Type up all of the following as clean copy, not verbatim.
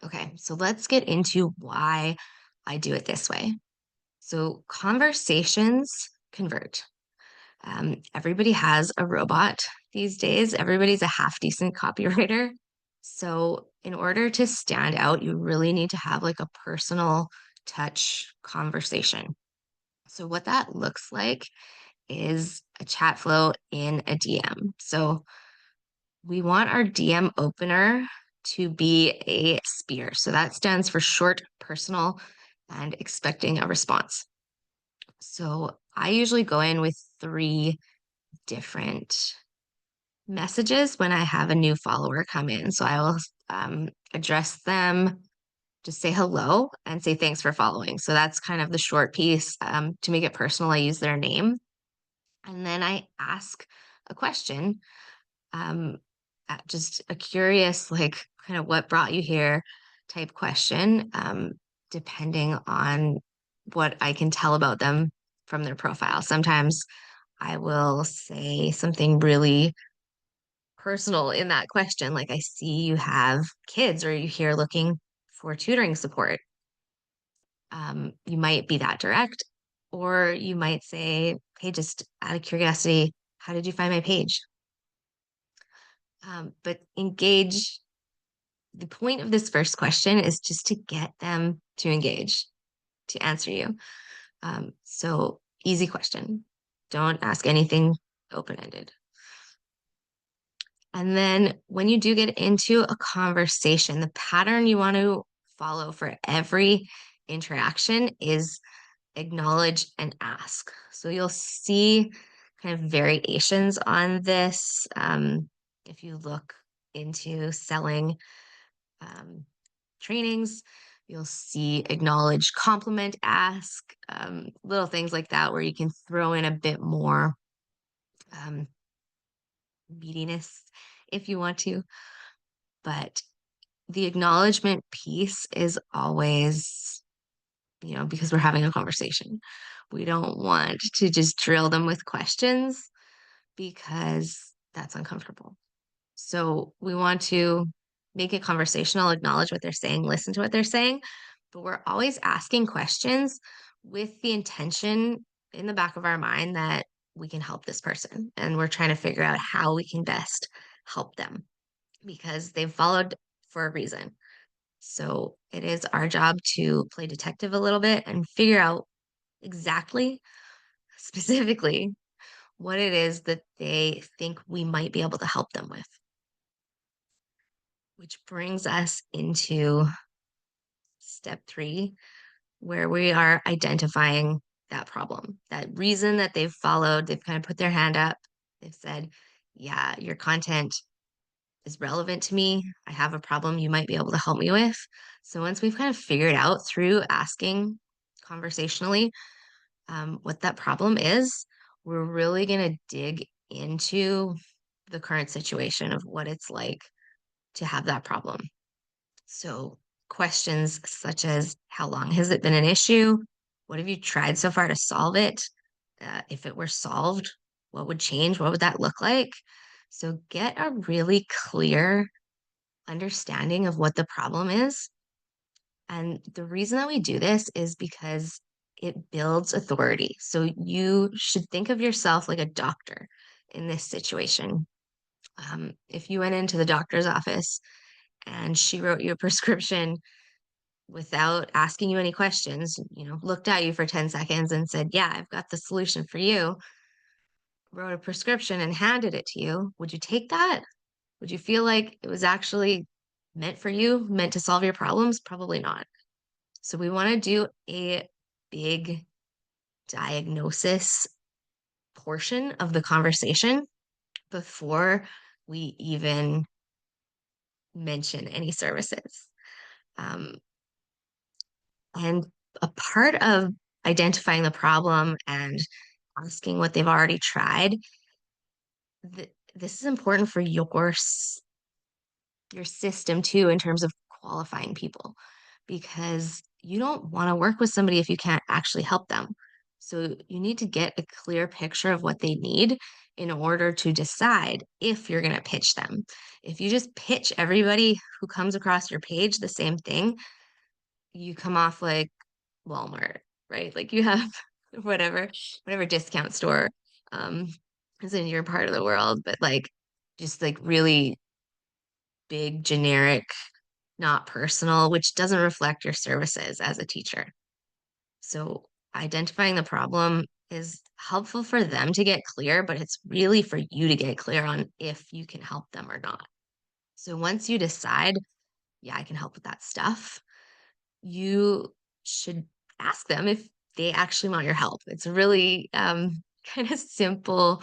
Okay, so let's get into why I do it this way. So, conversations convert. Everybody has a robot these days, everybody's a half decent copywriter. So, in order to stand out, you really need to have like a personal touch conversation. So, what that looks like is a chat flow in a DM. So, we want our DM opener to be a spear. So that stands for short, personal, and expecting a response. So I usually go in with three different messages when I have a new follower come in. So I will address them, just say hello and say thanks for following. So that's kind of the short piece. To make it personal, I use their name. And then I ask a question, um, just a curious, like, kind of what brought you here type question, depending on what I can tell about them from their profile. Sometimes I will say something really personal in that question, like, I see you have kids or you here looking for tutoring support. You might be that direct, or you might say, hey, just out of curiosity, how did you find my page? But engage. The point of this first question is just to get them to engage, to answer you. So, easy question. Don't ask anything open ended. And then when you do get into a conversation, the pattern you want to follow for every interaction is acknowledge and ask. So you'll see kind of variations on this. If you look into selling um, trainings, you'll see acknowledge, compliment, ask, little things like that, where you can throw in a bit more um, meatiness if you want to. But the acknowledgement piece is always, because we're having a conversation. We don't want to just drill them with questions because that's uncomfortable. So we want to make it conversational, acknowledge what they're saying, listen to what they're saying, but we're always asking questions with the intention in the back of our mind that we can help this person. And we're trying to figure out how we can best help them because they've followed for a reason. So it is our job to play detective a little bit and figure out exactly, specifically, what it is that they think we might be able to help them with. Which brings us into step three, where we are identifying that problem, that reason that they've followed. They've kind of put their hand up. They've said, yeah, your content is relevant to me. I have a problem you might be able to help me with. So once we've kind of figured out through asking conversationally what that problem is, we're really going to dig into the current situation of what it's like to have that problem. So, questions such as how long has it been an issue? What have you tried so far to solve it? If it were solved, what would change? What would that look like? So, get a really clear understanding of what the problem is. And the reason that we do this is because it builds authority. So, you should think of yourself like a doctor in this situation. If you went into the doctor's office and she wrote you a prescription without asking you any questions, looked at you for 10 seconds and said, yeah, I've got the solution for you, wrote a prescription and handed it to you, would you take that? Would you feel like it was actually meant for you, meant to solve your problems? Probably not. So we want to do a big diagnosis portion of the conversation before we even mention any services. Um, And a part of identifying the problem and asking what they've already tried, this is important for your system too in terms of qualifying people because you don't want to work with somebody if you can't actually help them. So you need to get a clear picture of what they need in order to decide if you're going to pitch them. If you just pitch everybody who comes across your page the same thing, you come off like Walmart, right? Like you have whatever discount store um is in your part of the world, but like just like really big, generic, not personal, which doesn't reflect your services as a teacher. So identifying the problem is helpful for them to get clear, but it's really for you to get clear on if you can help them or not. So once you decide, yeah, I can help with that stuff, you should ask them if they actually want your help. It's a really kind of simple,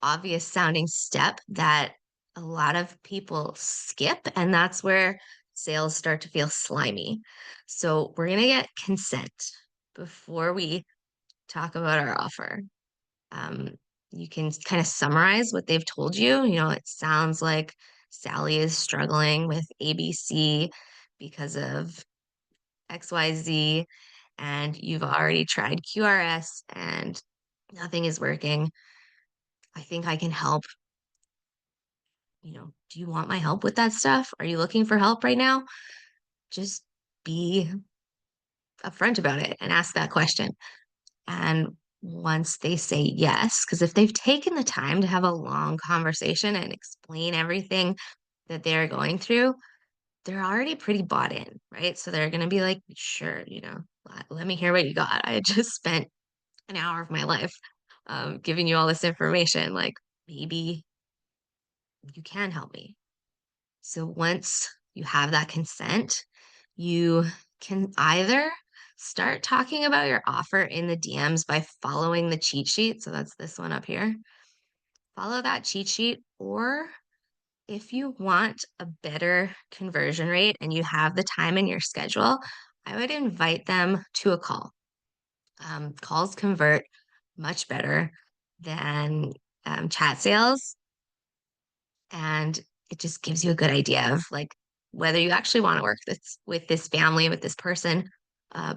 obvious sounding step that a lot of people skip, and that's where sales start to feel slimy. So we're going to get consent before we talk about our offer. Um, you can kind of summarize what they've told you. You know, it sounds like Sally is struggling with ABC because of XYZ, and you've already tried QRS and nothing is working. I think I can help. Do you want my help with that stuff? Are you looking for help right now? Just be upfront about it and ask that question. And once they say yes, because if they've taken the time to have a long conversation and explain everything that they're going through, they're already pretty bought in, right? So they're going to be like, sure, let me hear what you got. I just spent an hour of my life giving you all this information. Like, maybe you can help me. So once you have that consent, you can either start talking about your offer in the DMs by following the cheat sheet. So that's this one up here. Follow that cheat sheet. Or if you want a better conversion rate and you have the time in your schedule, I would invite them to a call. Calls convert much better than chat sales. And it just gives you a good idea of like whether you actually want to work with this family, with this person,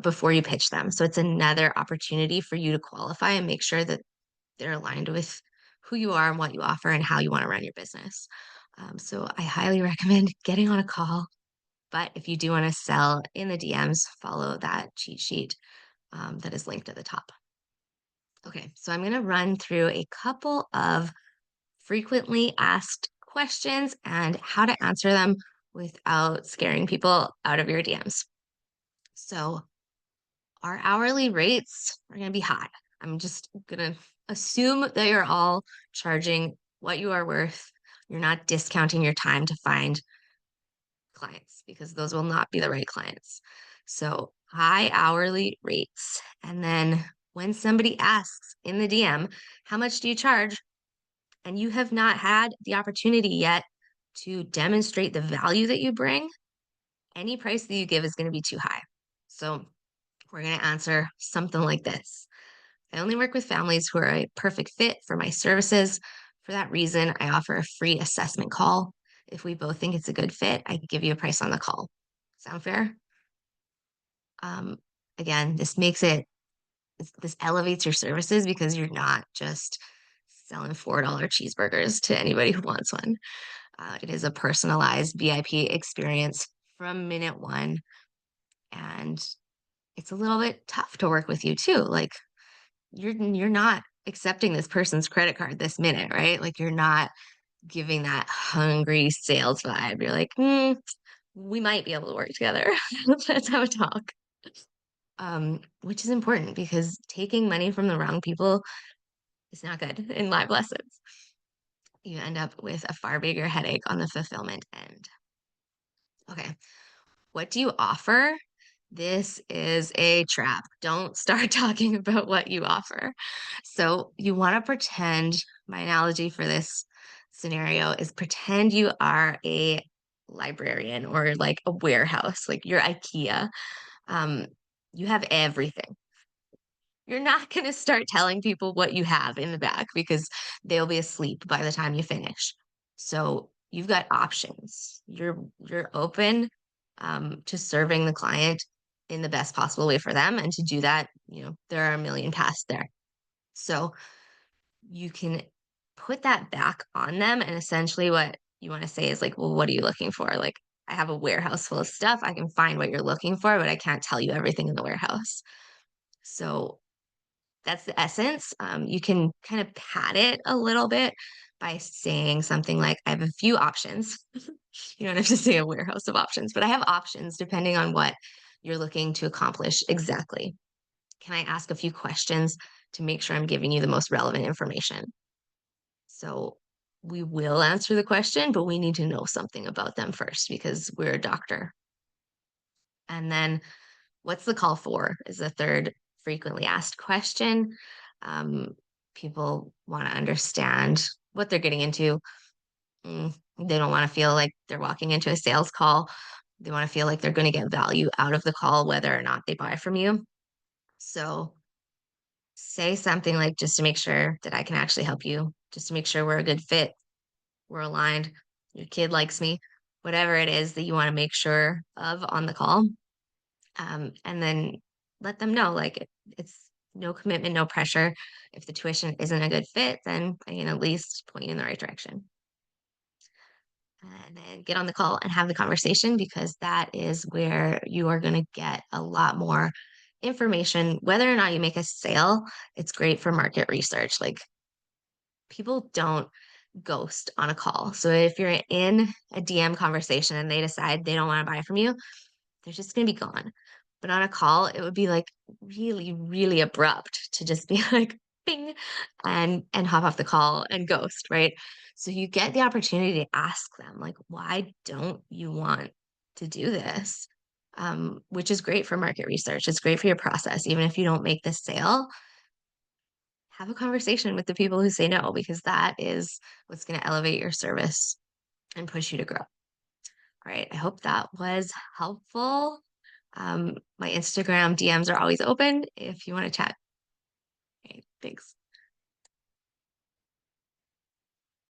before you pitch them. So it's another opportunity for you to qualify and make sure that they're aligned with who you are and what you offer and how you want to run your business. So I highly recommend getting on a call. But if you do want to sell in the DMs, follow that cheat sheet that is linked at the top. Okay, so I'm going to run through a couple of frequently asked questions and how to answer them without scaring people out of your DMs. So, our hourly rates are going to be high. I'm just going to assume that you're all charging what you are worth. You're not discounting your time to find clients because those will not be the right clients. So, high hourly rates. And then when somebody asks in the DM, how much do you charge? And you have not had the opportunity yet to demonstrate the value that you bring, any price that you give is going to be too high. So we're going to answer something like this. I only work with families who are a perfect fit for my services. For that reason, I offer a free assessment call. If we both think it's a good fit, I could give you a price on the call. Sound fair? Um, Again, this elevates your services because you're not just selling $4 cheeseburgers to anybody who wants one. It is a personalized VIP experience from minute one. And it's a little bit tough to work with you too. Like you're not accepting this person's credit card this minute, right? Like you're not giving that hungry sales vibe. You're like, we might be able to work together. Let's have a talk. Which is important because taking money from the wrong people is not good in live lessons. You end up with a far bigger headache on the fulfillment end. Okay. What do you offer? This is a trap. Don't start talking about what you offer. So, you want to pretend, my analogy for this scenario is pretend you are a librarian or like a warehouse, like your IKEA. Um, you have everything. You're not going to start telling people what you have in the back because they'll be asleep by the time you finish. So you've got options. You're open to serving the client in the best possible way for them. And to do that, there are a million paths there. So you can put that back on them. And essentially, what you want to say is like, well, what are you looking for? Like, I have a warehouse full of stuff. I can find what you're looking for, but I can't tell you everything in the warehouse. So that's the essence. You can kind of pad it a little bit by saying something like, I have a few options. You don't have to say a warehouse of options, but I have options depending on what you're looking to accomplish exactly. Can I ask a few questions to make sure I'm giving you the most relevant information? So we will answer the question, but we need to know something about them first because we're a doctor. And then what's the call for is the third frequently asked question. Um, People want to understand what they're getting into. They don't want to feel like they're walking into a sales call. They want to feel like they're going to get value out of the call, whether or not they buy from you. So say something like, just to make sure that I can actually help you, just to make sure we're a good fit, we're aligned, your kid likes me, whatever it is that you want to make sure of on the call. And then let them know like it's no commitment, no pressure. If the tuition isn't a good fit, then I can at least point you in the right direction. And then get on the call and have the conversation because that is where you are going to get a lot more information. Whether or not you make a sale, it's great for market research. Like people don't ghost on a call. So if you're in a DM conversation and they decide they don't want to buy from you, they're just going to be gone. But on a call, it would be like really, really abrupt to just be like, bing, and hop off the call and ghost, right? So you get the opportunity to ask them, like, why don't you want to do this? Which is great for market research. It's great for your process. Even if you don't make the sale, have a conversation with the people who say no, because that is what's going to elevate your service and push you to grow. All right. I hope that was helpful. My Instagram DMs are always open if you want to chat. Okay, thanks.